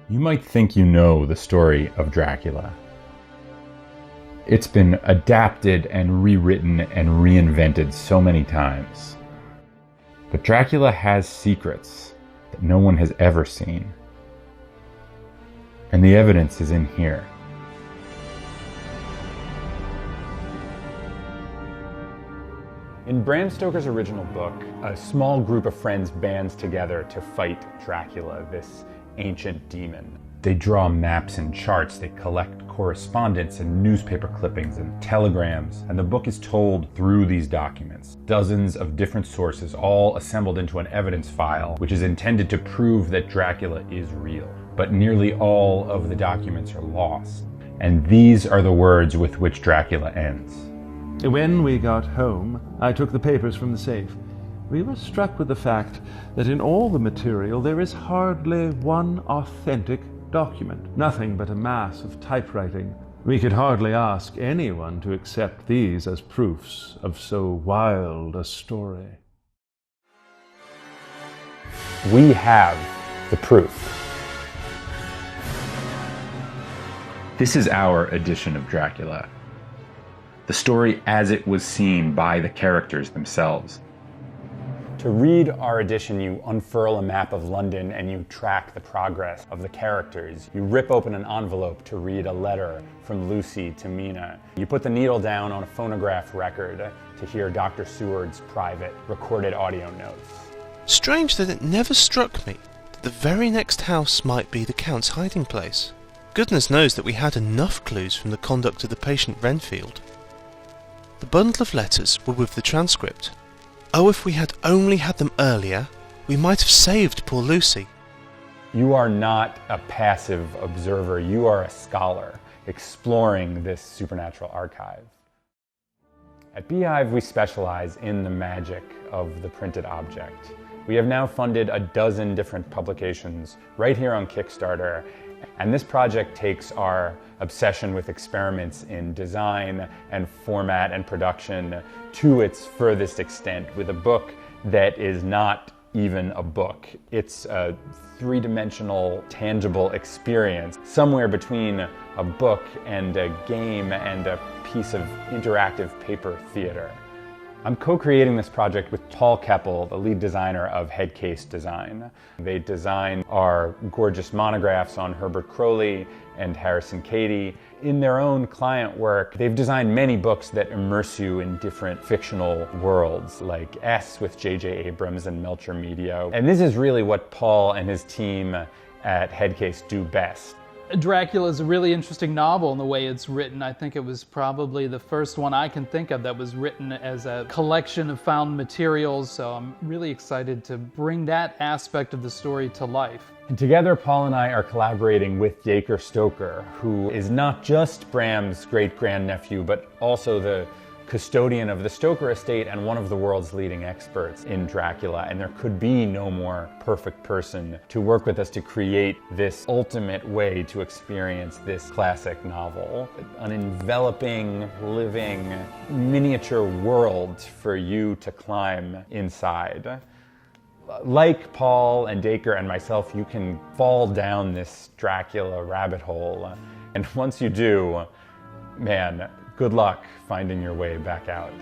You might think you know the story of Dracula. It's been adapted and rewritten and reinvented so many times. But Dracula has secrets that no one has ever seen. And the evidence is in here. In Bram Stoker's original book, a small group of friends bands together to fight Dracula, this ancient demon. They draw maps and charts, they collect correspondence and newspaper clippings and telegrams, and the book is told through these documents. Dozens of different sources, all assembled into an evidence file, which is intended to prove that Dracula is real. But nearly all of the documents are lost, and these are the words with which Dracula ends. When we got home, I took the papers from the safe. We were struck with the fact that in all the material there is hardly one authentic document, nothing but a mass of typewriting. We could hardly ask anyone to accept these as proofs of so wild a story. We have the proof. This is our edition of Dracula. The story as it was seen by the characters themselves. To read our edition, you unfurl a map of London and you track the progress of the characters. You rip open an envelope to read a letter from Lucy to Mina. You put the needle down on a phonograph record to hear Dr. Seward's private recorded audio notes. Strange that it never struck me that the very next house might be the Count's hiding place. Goodness knows that we had enough clues from the conduct of the patient Renfield. The bundle of letters were with the transcript. Oh, if we had only had them earlier, we might have saved poor Lucy. You are not a passive observer, you are a scholar exploring this supernatural archive. At Beehive, we specialize in the magic of the printed object. We have now funded 12 different publications right here on Kickstarter, and this project takes our obsession with experiments in design and format and production to its furthest extent with a book that is not even a book. It's a three-dimensional, tangible experience, somewhere between a book and a game and a piece of interactive paper theater. I'm co-creating this project with Paul Keppel, the lead designer of Headcase Design. They design our gorgeous monographs on Herbert Crowley and Harrison Cady. In their own client work, they've designed many books that immerse you in different fictional worlds, like S with J.J. Abrams and Melcher Media. And this is really what Paul and his team at Headcase do best. Dracula is a really interesting novel in the way it's written. I think it was probably the first one I can think of that was written as a collection of found materials, so I'm really excited to bring that aspect of the story to life. And together, Paul and I are collaborating with Dacre Stoker, who is not just Bram's great-grandnephew, but also the custodian of the Stoker estate and one of the world's leading experts in Dracula. And there could be no more perfect person to work with us to create this ultimate way to experience this classic novel. An enveloping, living, miniature world for you to climb inside. Like Paul and Dacre and myself, you can fall down this Dracula rabbit hole. And once you do, man, good luck finding your way back out.